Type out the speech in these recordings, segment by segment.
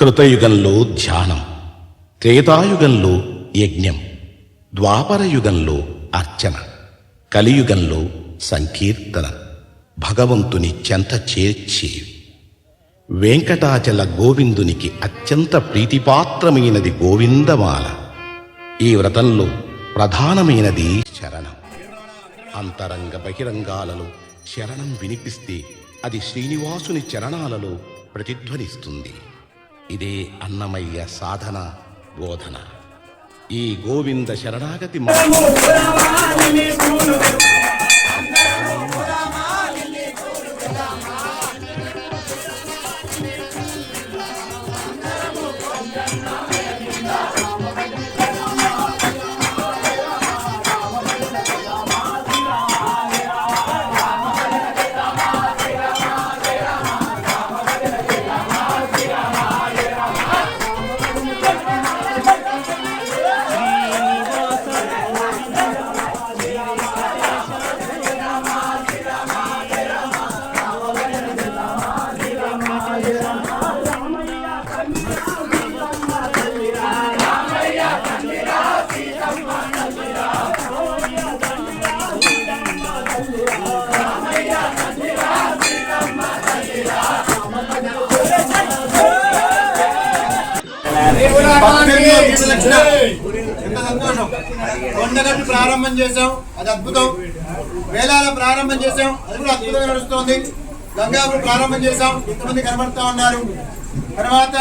కృతయుగంలో ధ్యానం, త్రేతాయుగంలో యజ్ఞం, ద్వాపరయుగంలో అర్చన, కలియుగంలో సంకీర్తన, భగవంతుని చెంత చేర్చేవి. వెంకటాచల గోవిందునికి అత్యంత ప్రీతిపాత్రమైనది గోవిందమాల. ఈ వ్రతంలో ప్రధానమైనది శరణం. అంతరంగ బహిరంగాలలో శరణం వినిపిస్తే అది శ్రీనివాసుని చరణాలలో ప్రతిధ్వనిస్తుంది. ఇదే అన్నమయ్య సాధన బోధన. ఈ గోవింద శరణాగతి ఎంత సంతోషం. కొండగట్టు ప్రారంభం చేశాం, అది అద్భుతం. వేలాల ప్రారంభం చేశాం, అది కూడా అద్భుతంగా నడుస్తోంది. గంగాపురం ప్రారంభం చేశాం, ఇంతమంది కనబడుతూ ఉన్నారు. తర్వాత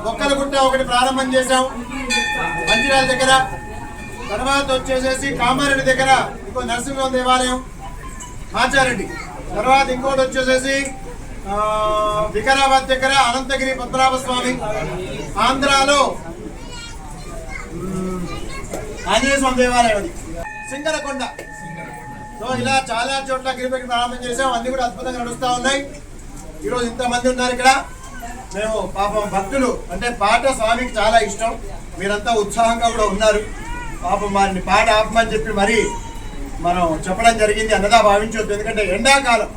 బొక్కలగుట్ట ఒకటి ప్రారంభం చేశాం మంచిర్యాల దగ్గర. తర్వాత వచ్చేసేసి కామారెడ్డి దగ్గర ఇంకో నరసింహం దేవాలయం మాచారెడ్డి. తర్వాత ఇంకోటి వచ్చేసేసి వికారాబాద్ దగ్గర అనంతగిరి పద్మనాభ స్వామి. ఆంధ్రాలో ఆంజనేయ స్వామి దేవాలయం, అది సింగరకొండ. సో ఇలా చాలా చోట్ల గిరిపెట్టి ప్రారంభం చేసాం, అన్ని కూడా అద్భుతంగా నడుస్తూ ఉన్నాయి. ఈరోజు ఇంతమంది ఉన్నారు ఇక్కడ. మేము పాపం భక్తులు అంటే పాట స్వామికి చాలా ఇష్టం, మీరంతా ఉత్సాహంగా కూడా ఉన్నారు. పాపం వారిని పాట ఆపమని చెప్పి మరి మనం చెప్పడం జరిగింది. అన్నదా భావించవద్దు, ఎందుకంటే ఎండాకాలం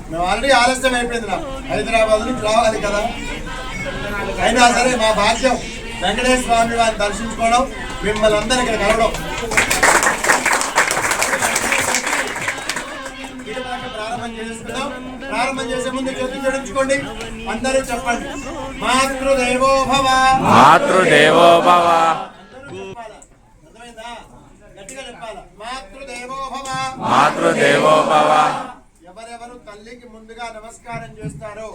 మేము ఆల్రెడీ ఆలస్యం అయిపోయింది. నాకు హైదరాబాద్ నుంచి రావాలి కదా, అయినా సరే మా భాగ్యం వెంకటేశ్వర స్వామి వారిని దర్శించుకోవడం, మిమ్మల్ని అందరూ ఇక్కడ కలవడం. ప్రారంభం చేసుకుందాం. ప్రారంభం చేసే ముందు చేతులు జోడించుకోండి, అందరూ చెప్పండి మాతృదేవో భవ. మాతృదేవో భవ. అర్థమైందా? గట్టిగా చెప్పాలి, మాతృదేవో భవ. మాతృదేవో భవ. ఎవరెవరు తల్లికి ముందుగా నమస్కారం చేస్తారో,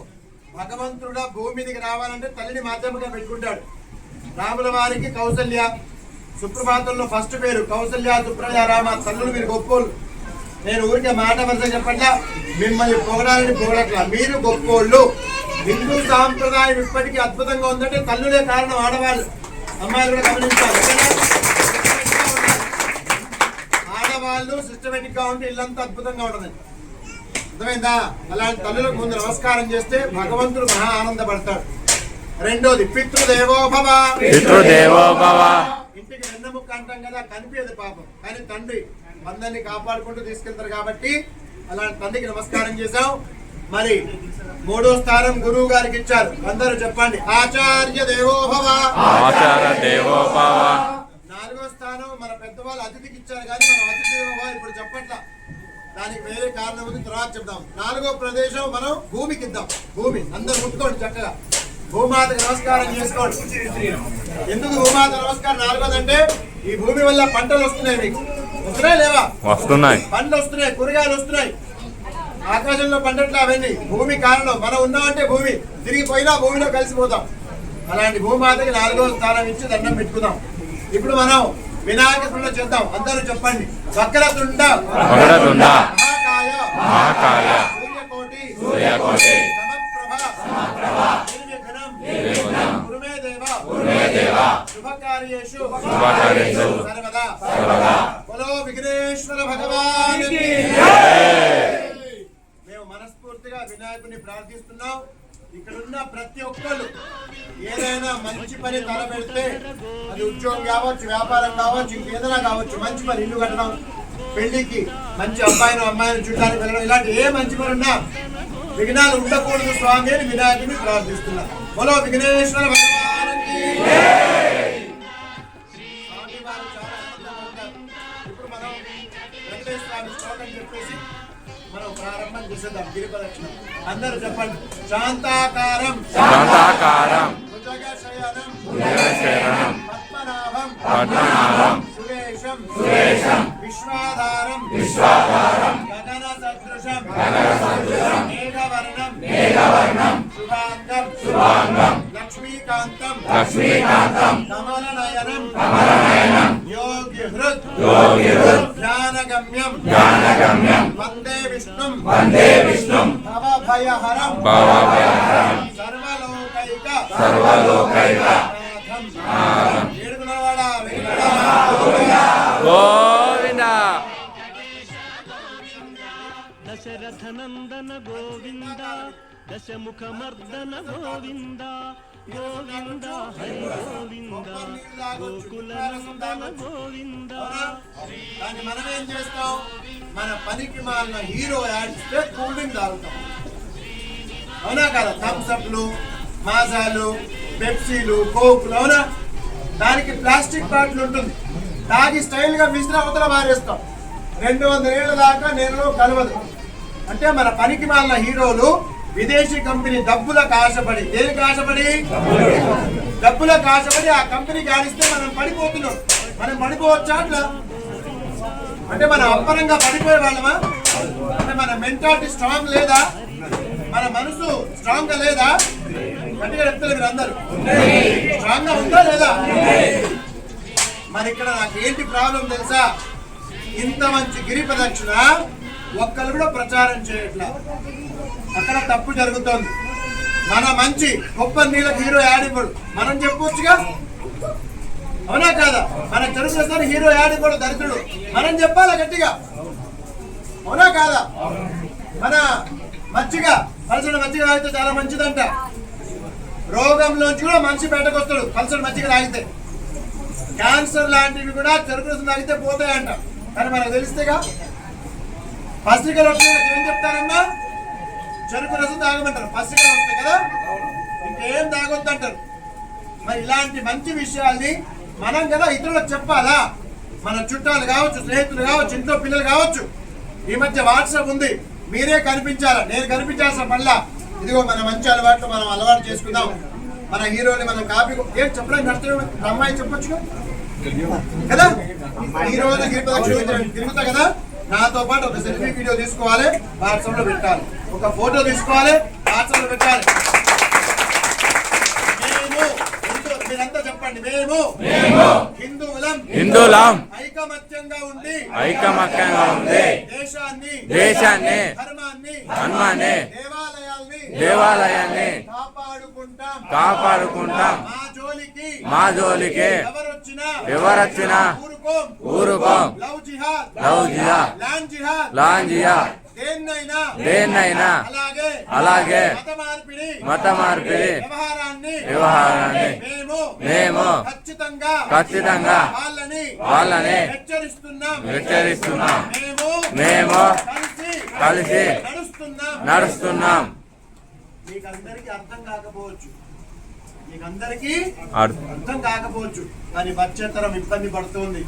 భగవంతుడు భూమి మీదకి రావాలంటే తల్లిని మాధ్యమంగా పెట్టుకుంటాడు. రాముల వారికి కౌసల్య, సుప్రభాతంలో ఫస్ట్ పేరు కౌసల్య, సుప్రజ, రామ. తల్లులు మీరు గొప్పోళ్ళు. నేను ఊరికే మాట వరుస చెప్పట్లా, మిమ్మల్ని పొగడాలని పొగడట్లా, మీరు గొప్పోళ్ళు. హిందూ సాంప్రదాయం ఇప్పటికీ అద్భుతంగా ఉందంటే తల్లులే కారణం. ఆడవాళ్ళు, అమ్మాయిలు కూడా గమనించాలి. ఆడవాళ్ళు సిస్టమేటిక్ గా ఉంటే ఇల్లంతా అద్భుతంగా ఉండదు. అర్థమైందా? అలాంటి తల్లులకు ముందు నమస్కారం చేస్తే భగవంతుడు మహా ఆనందపడతాడు. రెండోది పితృదేవో భవ. పితృదేవో భవ. ఇంటికి వెన్నముక్క అంటాం కదా, కనిపించదు పాపం, కానీ తండ్రి అందరినీ కాపాడుకుంటూ తీసుకెళ్తారు కాబట్టి అలాంటి తండ్రికి నమస్కారం చేశాం. మరి మూడో స్థానం గురువు గారికి ఇచ్చారు, అందరూ చెప్పండి ఆచార్య దేవో భవ. ఆచార్య దేవో భవ. నాలుగో స్థానం మన పెద్దవాళ్ళు అతిథికి ఇచ్చారు, కానీ మనం అతిథి దేవో భవ ఇప్పుడు చెప్పట్లా, దానికి వేరే కారణం ఉంది, తర్వాత చెప్దాం. నాలుగో ప్రదేశం మనం భూమికి ఇద్దాం. భూమి అందరూ ముట్టుకోండి, చక్కగా భూమాతకి నమస్కారం చేసుకోండి. ఎందుకు భూమాత నమస్కారం నాలుగోదంటే, ఈ భూమి వల్ల పంటలు వస్తున్నాయి. మీకు వస్తున్నాయి లేవా? వస్తున్నాయి. పండ్లు వస్తున్నాయి, కూరగాయలు వస్తున్నాయి. ఆకాశంలో పంటట్లు అవన్నీ భూమి కారణం. మనం ఉన్నామంటే భూమి తిరిగిపోయినా భూమిలో కలిసిపోతాం. అలాంటి భూమాతకి నాలుగో స్థానం ఇచ్చి దండం పెట్టుకుందాం. ఇప్పుడు మనం వినాయక తుండ చేద్దాం, అందరూ చెప్పండి వక్రతుండ వక్రతుండ మహాకాయ మహాకాయ సూర్యకోటి సూర్యకోటి సమప్రభ నిర్విఘ్నం కురుమే దేవ శుభకార్యేషు సర్వదా. బలో విఘ్నేశ్వర భగవానికి. మేము మనస్ఫూర్తిగా వినాయకుని ప్రార్థిస్తున్నాం. ఇక్కడున్న ప్రతి ఒక్కరు ఏదైనా మంచి పని తలపెడితే, అది ఉద్యోగం కావచ్చు, వ్యాపారం కావచ్చు, ఇంకేదైనా కావచ్చు, మంచి పని, ఇల్లు కట్టడం, పెళ్లికి మంచి అబ్బాయిని అమ్మాయిని చూడడానికి వెళ్ళడం, ఇలాంటి ఏ మంచి పని ఉన్నా విఘ్నాలు ఉండకూడదు స్వామి అని వినాయకుడిని ప్రార్థిస్తున్నారు. బోలో విఘ్నేశ్వర భగవాన్ కి జై. స్వామివారు చాలా ఆనందంగా ఉంటారు. ఇప్పుడు మనం వెంకటేశ్వర స్వామి శ్లోకం చెప్పేసి మనం ప్రారంభం చేసేద్దాం గిరి ప్రదక్షిణ. అందరూ చెప్పండి. శాంతాకారం శాంతాకారం భుజగశయనం భుజగశయనం పద్మనాభం పద్మనాభం సురేశం సురేశం విశ్వాధారం విశ్వాధారం గగన సదృశం మేఘవర్ణం శుభాంగం లక్ష్మీకాంతం కమలనయనం యోగిహృద్ జ్ఞానగమ్యం వందే విష్ణుం భవభయహరం సర్వలోకైక నాథం. ఏడుగునవాడా గోవింద దశరథనందన గోవింద దశముఖమర్దన గోవింద గోవింద హరి గోవింద గోకులనందన గోవింద. కానీ మనం ఏం చేస్తాం? మన పనికి మాలిన హీరో యాడ్ ఇస్తే కూల్ డ్రింక్ తాగుతాం. అవునా కదా? థమ్స్ అప్లు, మాజాలు, పెప్సీలు, కోకులు. అవునా? దానికి ప్లాస్టిక్ బాటిల్ ఉంటుంది. తాగి స్టైల్ గా విసిరి అవతల మారేస్తాం. 200 ఏళ్ల దాకా నేలలో కలవదు. అంటే మన పనికి మాలిన హీరోలు విదేశీ కంపెనీ డబ్బులకు ఆశపడి, దేనికి ఆశపడి? డబ్బులకు ఆశపడి ఆ కంపెనీకి ఆడిస్తే మనం పడిపోతున్నాం. మనం పడిపోవచ్చా అట్లా? అంటే మన అప్పనంగా పడిపోయే వాళ్ళమా? అంటే మన మెంటాలిటీ స్ట్రాంగ్ లేదా? మన మనసు స్ట్రాంగ్ గా లేదా? గట్టిగా చెప్తారు మీరు అందరూ. స్ట్రాంగ్ గా ఉందా లేదా? మరి ఇక్కడ నాకు ఏంటి ప్రాబ్లం తెలుసా? ఇంత మంచి గిరి ప్రదక్షిణ ఒక్కరు కూడా ప్రచారం చేయట్లా. అక్కడ తప్పు జరుగుతోంది. మన మంచి గొప్ప నీళ్ళకి హీరో యాడ్ ఇవ్వడు. మనం చెప్పొచ్చుగా, అవునా కాదా? మన చెరుకు హీరో యాడ్ ఇవ్వడు దరిద్రుడు. మనం చెప్పాలా గట్టిగా, అవునా కాదా? మన మజ్జిగ పలసటి మజ్జిగ తాగితే చాలా మంచిదంట. రోగంలోంచి కూడా మనిషి బయటకు వస్తాడు పలసటి మజ్జిగ తాగితే. క్యాన్సర్ లాంటివి కూడా చెరుకు రసం తాగితే పోతాయంట. కానీ మనకు తెలిస్తేగా. పసికలు వస్తే ఏం చెప్తారమ్మా? చెరుకు రసం తాగమంటారు. పసికలు వస్తాయి కదా, ఇంకేం తాగొద్దు అంటారు. మరి ఇలాంటి మంచి విషయాల్ని మనం కదా ఇతరులకు చెప్పాలా? మన చుట్టాలు కావచ్చు, స్నేహితులు కావచ్చు, ఇంట్లో పిల్లలు కావచ్చు. ఈ మధ్య వాట్సాప్ ఉంది, మీరే కనిపించాలా, నేను కనిపించాల్సిన పనిలా. ఇదిగో మన మంచి అలవాట్లు మనం అలవాటు చేసుకుందాం. మన హీరోని మనం కాపీ ఏం చెప్పడానికి నష్టం? అమ్మాయి చెప్పొచ్చు కదా. హీరోని గిరి ప్రదక్షిణ తిరుగుతా కదా, నాతో పాటు ఒక సెల్ఫీ వీడియో తీసుకోవాలి, వాట్సాప్ లో పెట్టాలి. ఒక ఫోటో తీసుకోవాలి, వాట్సాప్ లో పెట్టాలి. మీరంతా చెప్పండి. మేము హిందువులం ఐకమత్యంగా ఉండి దేశాన్ని ధర్మాన్ని దేవాలయాన్ని కాపాడుకుంటాం. మా జోలికి ఎవరొచ్చినా ఊరుకోం. లవ్ జిహాద్ లాన్ జిహాద్ దేన్నైనా అలాగే మత మార్పిడి వ్యవహారాన్ని మేము ఖచ్చితంగా వాళ్ళని హెచ్చరిస్తున్నాం. మేము కలిసి నడుస్తున్నాం. మీకందరికీ అర్థం కాకపోవచ్చు, కానీ వచ్చేతరం ఇబ్బంది పడుతుంది.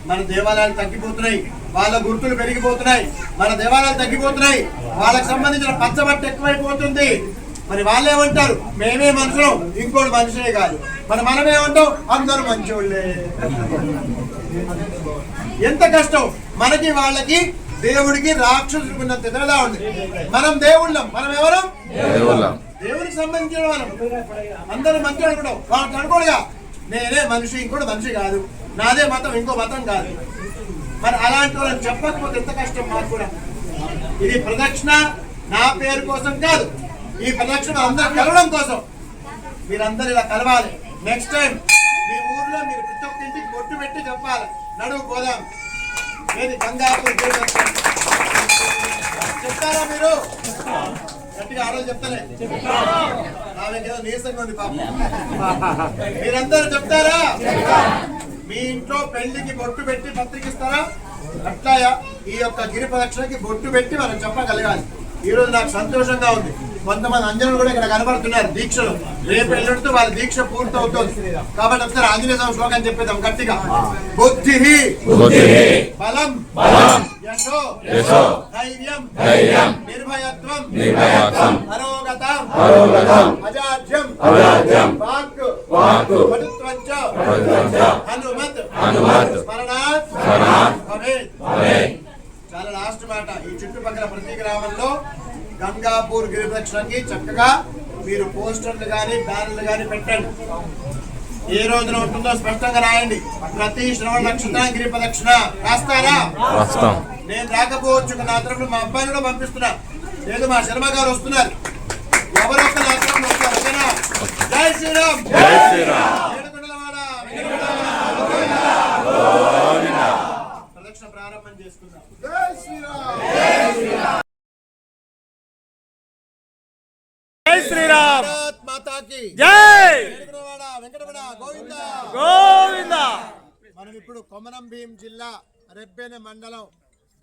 మన దేవాలయాలు తగ్గిపోతున్నాయి, వాళ్ళ గుర్తులు పెరిగిపోతున్నాయి. మన దేవాలయాలు తగ్గిపోతున్నాయి, వాళ్ళకి సంబంధించిన పచ్చబట్ట ఎక్కువైపోతుంది. మరి వాళ్ళేమంటారు? మేమే మనుషులు, ఇంకోటి మనిషే కాదు. మనమేమంటాం? అందరూ మంచోళ్ళే. ఎంత కష్టం మనకి వాళ్ళకి. దేవుడికి రాక్షసుడికి ఉన్న తేడా ఉంది. మనం దేవుళ్ళం, మనం ఎవరు? దేవుడికి సంబంధించిన మనం. అందరూ మంచి అనుకుంటాం, వాళ్ళకి అనుకోడుగా నేనే మనిషి, ఇంకోటి మనిషి కాదు, నాదే మతం ఇంకో మతం కాదు. మరి అలాంటి వాళ్ళని చెప్పకపోతే ఎంత కష్టం మాకు కూడా. ఇది ప్రదక్షిణ నా పేరు కోసం కాదు, ఈ ప్రదక్షిణ అందరూ కలవడం కోసం. మీరందరూ ఇలా కలవాలి. నెక్స్ట్ టైం మీ ఊర్లో మీరు ప్రతి ఒక్క ఇంటికి బొట్టు పెట్టి చెప్పాలి, నడువు పోదాం. ఏది గంగాపూర్ చెప్తారా మీరు? గట్టిగా ఆరోజు చెప్తానే, ఆమెకేదో నీరసంగా ఉంది పాపం. మీరందరూ చెప్తారా? మీ ఇంట్లో పెళ్లికి బొట్టు పెట్టి పత్రికిస్తారా? అట్లాయా ఈ యొక్క గిరి ప్రదక్షిణకి బొట్టు పెట్టి మనం చెప్పగలగాలి. ఈ రోజు నాకు సంతోషంగా ఉంది. కొంతమంది అంజనులు కూడా ఇక్కడ కనబడుతున్నారు దీక్షలు. రేపు ఎల్లుడితో వాళ్ళ దీక్ష పూర్తి అవుతుంది. కాబట్టి ఒకసారి ఆంజనేయ స్వామి శ్లోకం చెప్పేద్దాం గట్టిగా. బుద్ధి బలం యశో ధైర్యం నిర్భయత్వం అరోగతం అజాడ్యం వాక్ పటుత్వంచ హనుమత్ స్మరణాత్ భవేత్. చాలా లాస్ట్ మాట. ఈ చుట్టుపక్కల ప్రతి గ్రామంలో గంగాపూర్ గిరి ప్రదక్షిణకి చక్కగా మీరు పోస్టర్లు కానీ బ్యానర్లు కానీ పెట్టండి. ఏ రోజున ఉంటుందో స్పష్టంగా రాయండి. ప్రతి శ్రవణ నక్షత్రం గిరి ప్రదక్షిణ రాస్తారా? నేను రాకపోవచ్చు, నా తరఫున మా అబ్బాయిని కూడా పంపిస్తున్నా. లేదు మా శర్మ గారు వస్తున్నారు. ఎవరొక్క నా తరఫున వస్తారు. ఓకేనా? జై శ్రీరామ్. ఏడుకొండలవాడ ప్రదక్షిణ ప్రారంభం చేసుకుందాం. జై శ్రీరామ్. జై శ్రీరామ్. భారత్ మాతాకి జై. ఏడుకొండలవాడ వెంకటరమణ గోవిందా గోవిందా. మనం ఇప్పుడు కొమరం భీం జిల్లా రెబ్బెన మండలం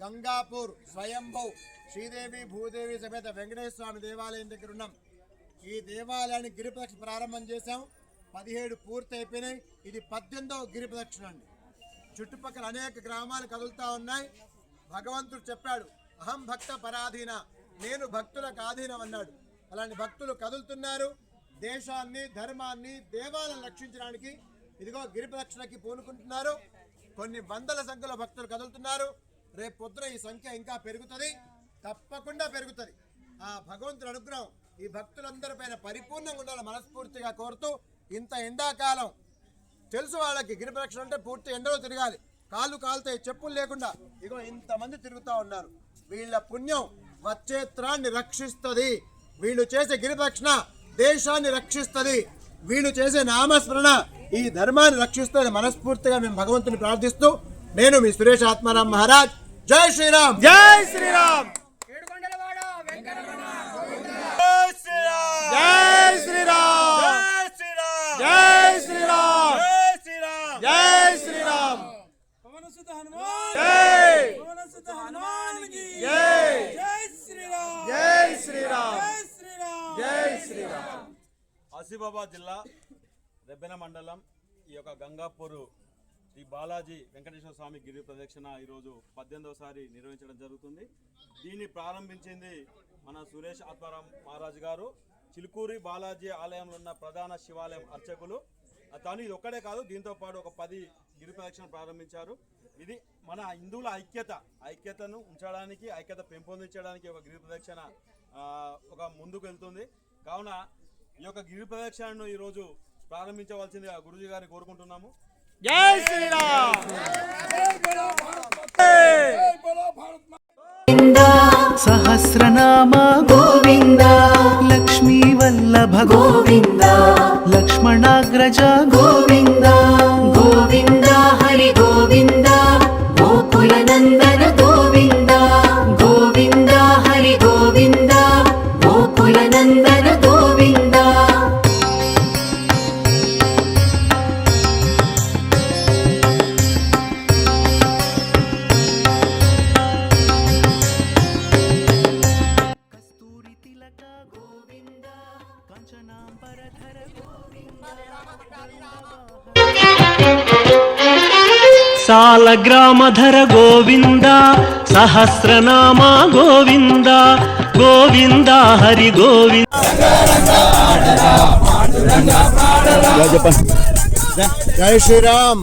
గంగాపూర్ స్వయంభూ శ్రీదేవి భూదేవి సమేత వెంకటేశ్వర స్వామి దేవాలయం దగ్గర ఉన్నాం. ఈ దేవాలయాన్ని గిరి ప్రదక్షిణ ప్రారంభం చేశాం. 17 పూర్తి అయిపోయినాయి. ఇది 18వ గిరి ప్రదక్షిణ అండి. చుట్టుపక్కల అనేక గ్రామాలు కదులుతా ఉన్నాయి. భగవంతుడు చెప్పాడు, అహం భక్త పరాధీన, నేను భక్తులకు ఆధీనం అన్నాడు. అలాంటి భక్తులు కదులుతున్నారు. దేశాన్ని ధర్మాన్ని దేవాలను రక్షించడానికి ఇదిగో గిరి ప్రదక్షిణకి పూనుకుంటున్నారు. కొన్ని వందల సంఖ్యలో భక్తులు కదులుతున్నారు. రేపు పొద్దున ఈ సంఖ్య ఇంకా పెరుగుతుంది, తప్పకుండా పెరుగుతుంది. ఆ భగవంతుడి అనుగ్రహం ఈ భక్తులందరిపైన పరిపూర్ణంగా ఉండాలని మనస్ఫూర్తిగా కోరుతూ, ఇంత ఎండాకాలం తెలుసు వాళ్ళకి గిరి ప్రదక్షిణ అంటే పూర్తి ఎండలో తిరగాలి, కాళ్ళు కాలుతాయి, చెప్పులు లేకుండా. ఇగో ఇంతమంది తిరుగుతూ ఉన్నారు. వీళ్ళ పుణ్యం వచ్చేత్రాన్ని రక్షిస్తుంది. వీళ్ళు చేసే గిరి ప్రదక్షిణ దేశాన్ని రక్షిస్తుంది. వీళ్ళు చేసే నామస్మరణ ఈ ధర్మాన్ని రక్షిస్తుంది. మనస్ఫూర్తిగా మేము భగవంతుని ప్రార్థిస్తూ, నేను మీ సురేష్ ఆత్మారాం మహారాజ్. జై శ్రీరామ్. జై శ్రీరామ్. జై శ్రీరామ్. జై శ్రీరామ్. జై శ్రీరామ్. జై శ్రీరామ్. జై. జై శ్రీరామ్. జై శ్రీరామ్. జై శ్రీరామ్. ఆసిఫాబాద్ జిల్లా రెబ్బెన మండలం ఈ యొక్క గంగాపూర్ శ్రీ బాలాజీ వెంకటేశ్వర స్వామి గిరి ప్రదక్షిణ ఈరోజు 18వసారి నిర్వహించడం జరుగుతుంది. దీన్ని ప్రారంభించింది మన సురేష్ ఆత్మారాం మహారాజు గారు. చిలుకూరి బాలాజీ ఆలయంలో ఉన్న ప్రధాన శివాలయం అర్చకులు తను. ఇది ఒక్కడే కాదు, దీంతో పాటు ఒక 10 గిరి ప్రదక్షిణ ప్రారంభించారు. ఇది మన హిందువుల ఐక్యతను ఉంచడానికి, ఐక్యత పెంపొందించడానికి ఒక గిరి ప్రదక్షిణ ఒక ముందుకు వెళ్తుంది. కావున ఈ యొక్క గిరి ప్రదక్షిణను ఈరోజు ప్రారంభించవలసిందిగా గురుజీ గారిని కోరుకుంటున్నాము. జై శ్రీరామ్. సహస్రనామ గోవింద, లక్ష్మీ వల్లభ గోవింద, లక్ష్మణాగ్రజ గోవింద, గోవింద హరి గోవింద, గోకుల నందన గోవింద, గోవింద హరి గోవింద, గోకుల నందన గోవింద. సాలగ్రామధర గోవింద, సహస్రనామ గోవింద, గోవింద హరి గోవింద. జై శ్రీరామ్.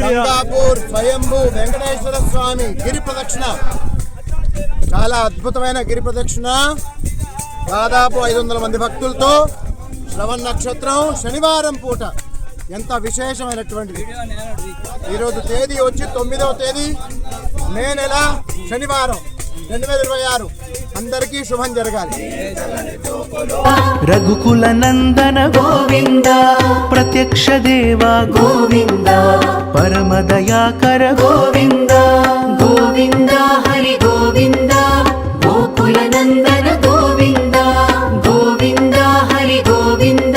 గంగాపూర్ స్వయంభూ వెంకటేశ్వర స్వామి గిరి ప్రదక్షిణ చాలా అద్భుతమైన గిరి ప్రదక్షిణ. దాదాపు 500 మంది భక్తులతో శ్రవణ నక్షత్రం శనివారం పూట. ఎంత విశేషమైనటువంటిది. ఈరోజు తేదీ వచ్చి 9వ తేదీ మే నెల శనివారం 2026. అందరికీ శుభం జరగాలి. రఘుకుల నందన గోవింద, ప్రత్యక్ష దేవ గోవింద, పరమ దయాకర గోవింద, గోవింద హరి గోవింద, గోకుల నందన గోవింద, గోవింద హరి గోవింద,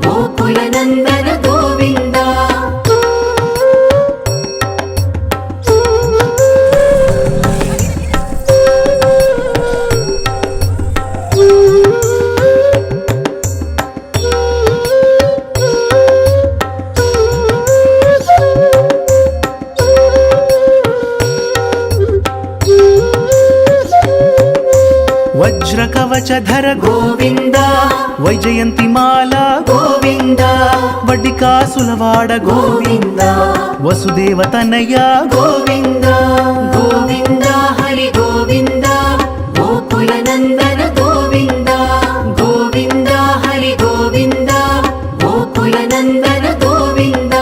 గోకుల నందన గోవింద. కవచధర గోవింద వైజయంతిమాల గోవింద వడ్డికాసులవాడ గోవింద వసుదేవ తనయ గోవింద గోవింద హరి గోవింద గోకుల నందన గోవింద గోవింద హరి గోవింద గోకుల నందన గోవింద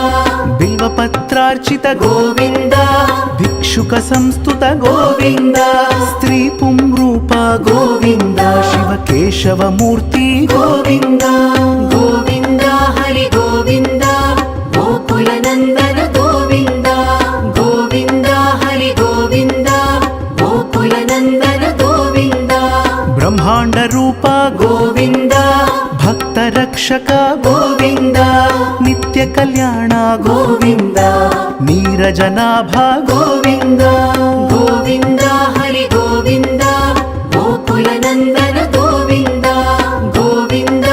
బిల్వపత్రార్చిత గోవింద భిక్షుక సంస్తుత గోవింద స్త్రీ పుంరూప గోవింద శివ కేశవమూర్తి గోవింద గోవింద హరి గోవింద గోకుల నందన గోవింద గోవింద హరి గోవింద గోకుల నందన గోవింద బ్రహ్మాండ రూప గోవింద భక్త రక్షక గోవింద నిత్య కళ్యాణ గోవింద నీరజనాభ గోవింద గోవింద హరి గోవింద గోకుల నందన గోవింద గోవింద.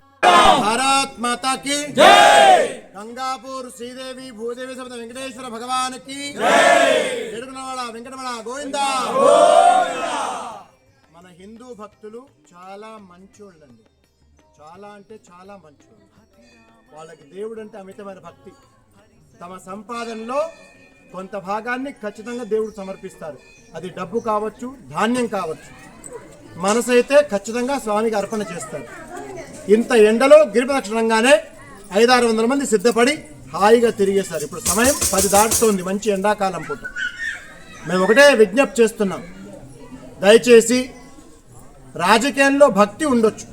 భారత్ మాతా की జై. గంగాపూర్ శ్రీదేవి భూదేవి సమేత వెంకటేశ్వర భగవానికి జై. ఏడుగునవాడ వెంకటరమణ గోవింద. మన హిందూ భక్తులు చాలా మంచోళ్ళండి, చాలా అంటే చాలా మంచోళ్ళు. వాళ్ళకి దేవుడు అంటే అమితమైన భక్తి. తమ సంపాదనలో కొంత భాగాన్ని ఖచ్చితంగా దేవుడు సమర్పిస్తారు. అది డబ్బు కావచ్చు, ధాన్యం కావచ్చు. మనసు అయితే ఖచ్చితంగా స్వామికి అర్పణ చేస్తారు. ఇంత ఎండలో గిరిప్రదక్షిణంగానే 500-600 మంది సిద్ధపడి హాయిగా తిరిగేశారు. ఇప్పుడు సమయం 10 దాటుతోంది, మంచి ఎండాకాలం పూట. మేము ఒకటే విజ్ఞప్తి చేస్తున్నాం, దయచేసి రాజకీయంలో భక్తి ఉండొచ్చు,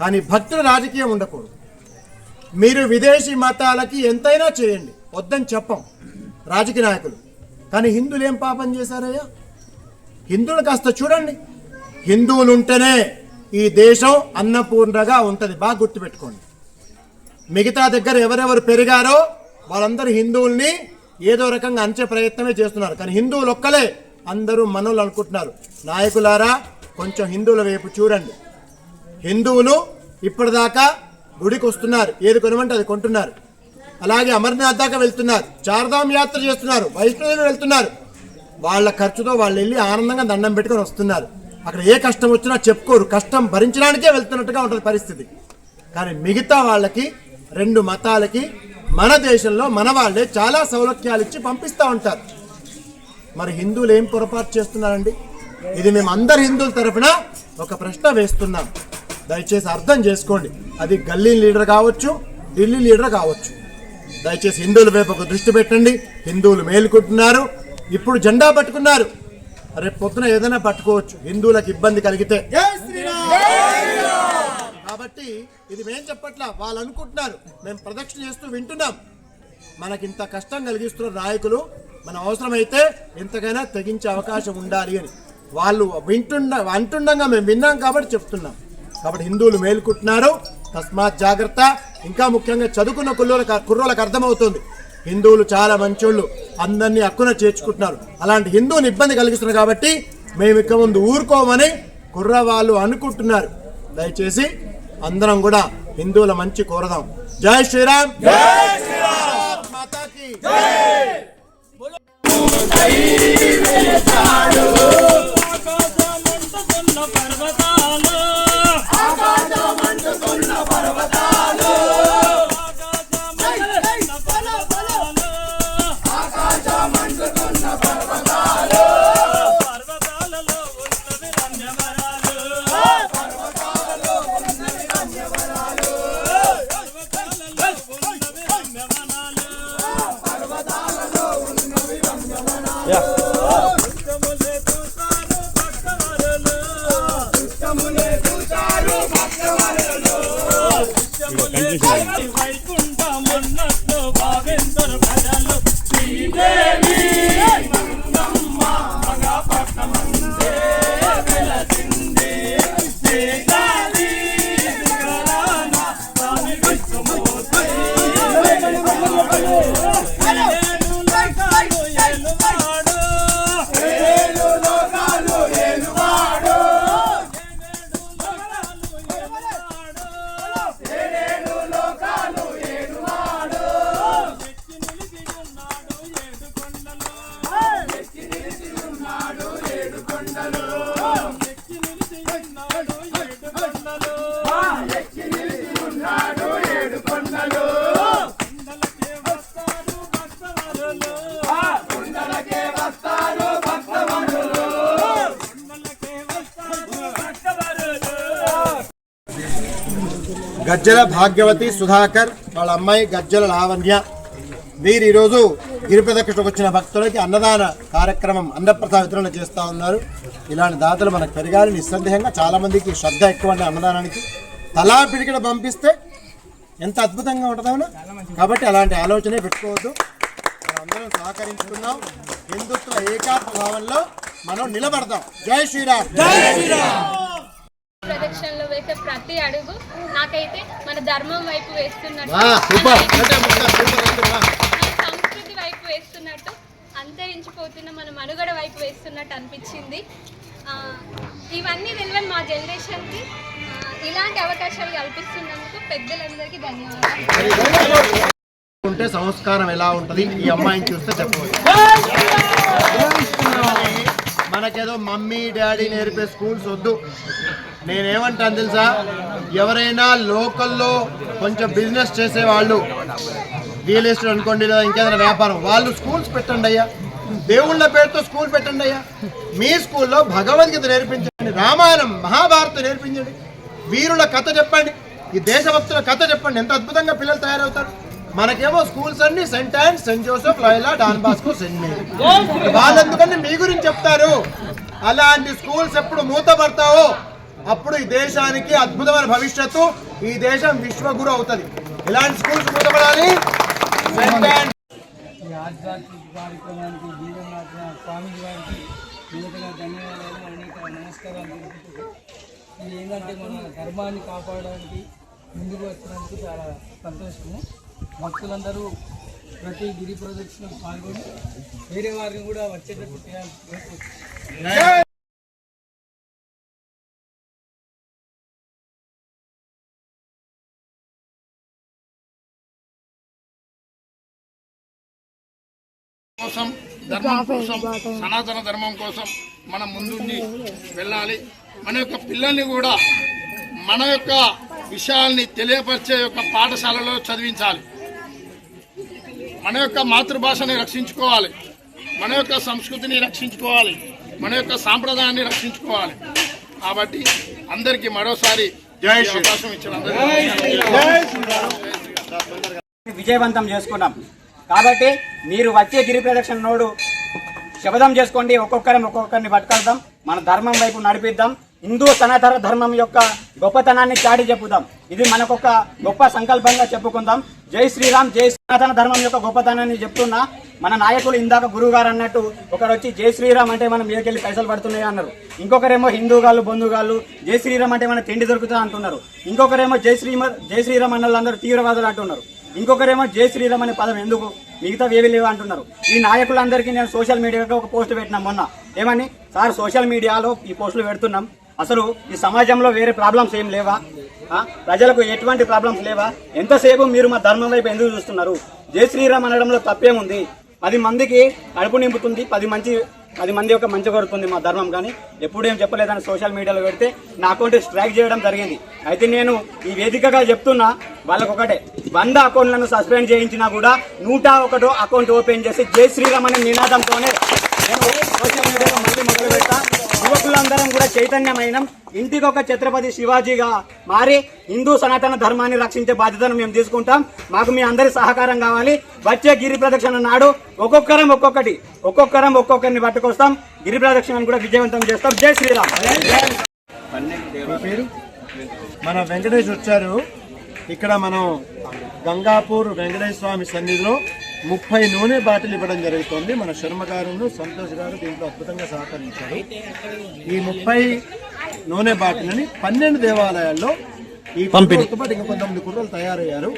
కానీ భక్తుల రాజకీయం ఉండకూడదు. మీరు విదేశీ మతాలకి ఎంతైనా చేయండి, వద్దని చెప్పం రాజకీయ నాయకులు. కానీ హిందువులు ఏం పాపం చేశారయ్యా? హిందువులు కాస్త చూడండి. హిందువులు ఉంటేనే ఈ దేశం అన్నపూర్ణగా ఉంటుంది. బాగా గుర్తుపెట్టుకోండి. మిగతా దగ్గర ఎవరెవరు పెరిగారో వాళ్ళందరూ హిందువుల్ని ఏదో రకంగా అంచే ప్రయత్నమే చేస్తున్నారు. కానీ హిందువులు ఒక్కలే అందరూ మనోళ్ళు అనుకుంటున్నారు. నాయకులారా, కొంచెం హిందువుల వైపు చూడండి. హిందువులు ఇప్పటిదాకా గుడికి వస్తున్నారు, ఏది కొనమంటే అది కొంటున్నారు. అలాగే అమర్నాథ్ దాకా వెళ్తున్నారు, చార్ధామ్ యాత్ర చేస్తున్నారు, వైష్ణోదేవి వెళ్తున్నారు. వాళ్ళ ఖర్చుతో వాళ్ళు వెళ్ళి ఆనందంగా దండం పెట్టుకొని వస్తున్నారు. అక్కడ ఏ కష్టం వచ్చినా చెప్పుకోరు, కష్టం భరించడానికే వెళ్తున్నట్టుగా ఉంటుంది పరిస్థితి. కానీ మిగతా వాళ్ళకి, 2 మతాలకి మన దేశంలో మన వాళ్ళే చాలా సౌలభ్యాలు ఇచ్చి పంపిస్తూ ఉంటారు. మరి హిందువులు ఏం పొరపాటు చేస్తున్నారండి? ఇది మేము అందరు హిందువుల తరఫున ఒక ప్రశ్న వేస్తున్నాం. దయచేసి అర్థం చేసుకోండి. అది గల్లీ లీడర్ కావచ్చు, ఢిల్లీ లీడర్ కావచ్చు. దయచేసి హిందువుల వైపు ఒక దృష్టి పెట్టండి. హిందువులు మేలుకుంటున్నారు. ఇప్పుడు జెండా పట్టుకున్నారు, రేపు పొద్దున ఏదైనా పట్టుకోవచ్చు హిందువులకు ఇబ్బంది కలిగితే. కాబట్టి ఇది మేం చెప్పట్లా, వాళ్ళు అనుకుంటున్నారు. మేము ప్రదక్షిణ చేస్తూ వింటున్నాం. మనకింత కష్టం కలిగిస్తున్న నాయకులు మన అవసరమైతే ఎంతకైనా తెగించే అవకాశం ఉండాలి అని వాళ్ళు అంటుండగా మేము విన్నాం కాబట్టి చెప్తున్నాం. కాబట్టి హిందువులు మేలుకుంటున్నారు, తస్మాత్ జాగ్రత్త. ఇంకా ముఖ్యంగా చదువుకున్న కుర్రోళ్ళకి అర్థమవుతుంది, హిందువులు చాలా మంచోళ్ళు, అందరినీ హక్కున చేర్చుకుంటున్నారు. అలాంటి హిందువుని ఇబ్బంది కలిగిస్తున్నారు కాబట్టి మేము ఇక ముందు ఊరుకోమని కుర్రవాళ్ళు అనుకుంటున్నారు. దయచేసి అందరం కూడా హిందువుల మంచి కోరదాం. జై శ్రీరామ్, జై శ్రీరామ్, మాతాకి జై. గజ్జల భాగ్యవతి సుధాకర్, వాళ్ళ అమ్మాయి గజ్జల లావణ్య. వీరు ఈరోజు గిరి ప్రదక్షిణకు వచ్చిన భక్తులకి అన్నదాన కార్యక్రమం, అన్నప్రసాద వితరణ చేస్తూ ఉన్నారు. ఇలాంటి దాతలు మనకు పెరగాలి. నిస్సందేహంగా చాలామందికి శ్రద్ధ ఎక్కువ అన్నదానానికి. తలా పిడికిడ పంపిస్తే ఎంత అద్భుతంగా ఉంటుందో. కాబట్టి అలాంటి ఆలోచనే పెట్టుకోవద్దు. అందరం సహకరించుకున్నాం. హిందుత్వ ఏకాత్మ భావంలో మనం నిలబడదాం. జై శ్రీరామ్. జై శ్రీరామ్. ప్రదక్షిణలో వేసే ప్రతి అడుగు నాకైతే మన ధర్మం వైపు వేస్తున్నట్టు, మన సంస్కృతి వైపు వేస్తున్నట్టు, అంతరించిపోతున్న మన మనుగడ వైపు వేస్తున్నట్టు అనిపించింది. ఇవన్నీ తెలియని మా జనరేషన్కి ఇలాంటి అవకాశాలు కల్పిస్తున్నందుకు పెద్దలందరికీ ధన్యవాదాలు. ఉంటే సంస్కారం ఎలా ఉంటుంది ఈ అమ్మాయిని చూస్తే చెప్పవచ్చు. మనకేదో మమ్మీ డాడీ నేర్పే స్కూల్స్ వద్దు. నేనేమంటాను తెలుసా, ఎవరైనా లోకల్లో కొంచెం బిజినెస్ చేసేవాళ్ళు, రియల్ ఎస్టేట్ అనుకోండి లేదా ఇంకేదైనా వ్యాపారం, వాళ్ళు స్కూల్స్ పెట్టండి అయ్యా. దేవుళ్ళ పేరుతో స్కూల్ పెట్టండి అయ్యా. మీ స్కూల్లో భగవద్గీత నేర్పించండి, రామాయణం మహాభారతం నేర్పించండి, వీరుల కథ చెప్పండి, ఈ దేశభక్తుల కథ చెప్పండి. ఎంత అద్భుతంగా పిల్లలు తయారవుతారు. మనకేమో స్కూల్స్ అన్ని Saint Ann's, Saint Joseph, Loyola, Don Bosco, Saint Mary. వాళ్ళెందుకని మీ గురించి చెప్తారు. అలాంటి స్కూల్స్ ఎప్పుడు మూతపడతావో అప్పుడు ఈ దేశానికి అద్భుతమైన భవిష్యత్తు, ఈ దేశం విశ్వగురు అవుతుంది. ఇలాంటి స్కూల్స్ మూతపడాలి. ఈ ఆధ్యాత్మిక కార్యక్రమానికి జీవన స్వామి వారికి నిజంగా ధన్యవాదాలు, అనేక నమస్కారాలు తెలుపుతూ, ఇది ఏంటంటే మన ధర్మాన్ని కాపాడడానికి ముందుకు వచ్చినందుకు చాలా సంతోషము. భక్తులందరూ ప్రతి గిరి ప్రదక్షిణకు పాల్గొని వేరే వారిని కూడా వచ్చేటట్టు చేయాలి. కోసం, ధర్మం కోసం, సనాతన ధర్మం కోసం మనం ముందుండి వెళ్ళాలి. మన యొక్క పిల్లల్ని కూడా మన యొక్క విషయాల్ని తెలియపరిచే యొక్క పాఠశాలలో చదివించాలి. మన యొక్క మాతృభాషని రక్షించుకోవాలి, మన యొక్క సంస్కృతిని రక్షించుకోవాలి, మన యొక్క సాంప్రదాయాన్ని రక్షించుకోవాలి. కాబట్టి అందరికీ మరోసారి అవకాశం ఇచ్చిన విజయవంతం చేసుకున్నాం. కాబట్టి మీరు వచ్చే గిరి ప్రదక్షిణ నోడు శపథం చేసుకోండి. ఒక్కొక్కరిని పట్టుకెళ్దాం, మన ధర్మం వైపు నడిపిద్దాం. హిందూ సనాతన ధర్మం యొక్క గొప్పతనాన్ని చాటి చెప్పుదాం. ఇది మనకొక గొప్ప సంకల్పంగా చెప్పుకుందాం. జై శ్రీరామ్. జై సనాతన ధర్మం యొక్క గొప్పతనాన్ని చెప్తున్నా. మన నాయకులు ఇందాక గురువు గారు అన్నట్టు ఒకరు వచ్చి జై శ్రీరామ్ అంటే మనం మీదకెళ్ళి పైసలు పడుతున్నాయి అన్నారు. ఇంకొకరేమో హిందూగాళ్ళు బంధుగాళ్ళు జై శ్రీరామ్ అంటే మన తిండి దొరుకుతుంది అంటున్నారు. ఇంకొకరేమో జై శ్రీరామ్ అన్న వాళ్ళందరూ తీవ్రవాదులు అంటున్నారు. ఇంకొకరేమో జై శ్రీరామ్ అనే పదం ఎందుకు, మిగతా ఏవి లేవు అంటున్నారు. ఈ నాయకులందరికీ నేను సోషల్ మీడియాలో ఒక పోస్ట్ పెట్టినా మొన్న. ఏమని, సార్ సోషల్ మీడియాలో ఈ పోస్టులు పెడుతున్నాం, అసలు ఈ సమాజంలో వేరే ప్రాబ్లమ్స్ ఏం లేవా, ప్రజలకు ఎటువంటి ప్రాబ్లమ్స్ లేవా, ఎంతసేపు మీరు మా ధర్మం వైపు ఎందుకు చూస్తున్నారు, జై శ్రీరామ్ అనడంలో తప్పేముంది, 10 మందికి కడుపు నింపుతుంది, 10 మంది యొక్క మంచి కోరుతుంది మా ధర్మం. కానీ ఎప్పుడేం చెప్పలేదని సోషల్ మీడియాలో పెడితే నా అకౌంట్ స్ట్రైక్ చేయడం జరిగింది. అయితే నేను ఈ వేదికగా చెప్తున్నా, వాళ్ళకు ఒకటే, 100 అకౌంట్లను సస్పెండ్ చేయించినా కూడా 101 అకౌంట్ ఓపెన్ చేసి జై శ్రీరామ్ అనే నినాదంతోనే నేను సోషల్ మీడియాలో మళ్ళీ మొదలు పెడతా. యువకులందరం కూడా చైతన్యమైన ఇంటికి ఒక ఛత్రపతి శివాజీగా మారి హిందూ సనాతన ధర్మాన్ని రక్షించే బాధ్యతను మేము తీసుకుంటాం. మాకు మీ అందరి సహకారం కావాలి. వచ్చే గిరి ప్రదక్షిణ నాడు ఒక్కొక్కరిని పట్టుకొస్తాం. గిరి ప్రదక్షిణను కూడా విజయవంతం చేస్తాం. జై శ్రీరామ్. మన వెంకటేష్ వచ్చారు. ఇక్కడ మనం గంగాపూర్ వెంకటేశ్వర స్వామి సన్నిధిలో 30 నూనె బాటిల్ ఇవ్వడం జరుగుతుంది. మన శర్మ గారు, సంతోష్ గారు దీంట్లో అద్భుతంగా సహకరించారు. ఈ 30 నూనె బాటిల్ని 12 దేవాలయాల్లో ఈ పంపిణీతో పాటు ఇంకా కొంతమంది కుర్రలు తయారయ్యారు.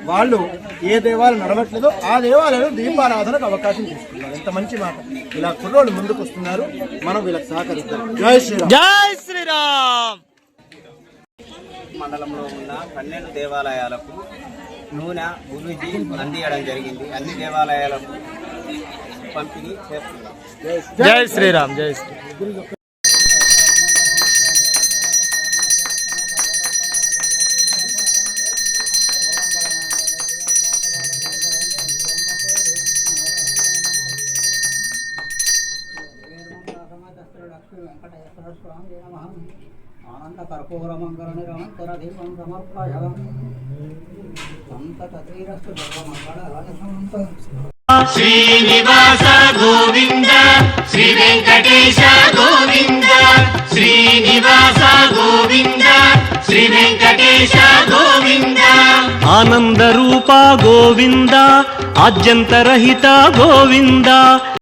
వాళ్ళు ఏ దేవాలయం నడవట్లేదో ఆ దేవాలయంలో దీపారాధనకు అవకాశం తీసుకున్నారు. ఎంత మంచి మాట. ఇలా కుర్రోళ్ళు ముందుకు వస్తున్నారు, మనం వీళ్ళకి సహకరిద్దాం. జై శ్రీరామ్. జై శ్రీరామ్. మండలంలో ఉన్న 12 దేవాలయాలకు నూనె గురూజీ అందియడం జరిగింది. అన్ని దేవాలయాలకు పంపిణీ చేస్తున్నాం. జై శ్రీరామ్. జై శ్రీరామ్. ఆనంద కర్పూరమంగళ నిరంతర దీపం సమర్పయామి సంతతీరస్తు సర్వమంగళ శ్రీనివాస గోవింద శ్రీ వెంకటేశ గోవింద శ్రీనివాస గోవింద శ్రీ వెంకటేశ గోవింద ఆనంద రూప గోవింద ఆద్యంతరహిత గోవింద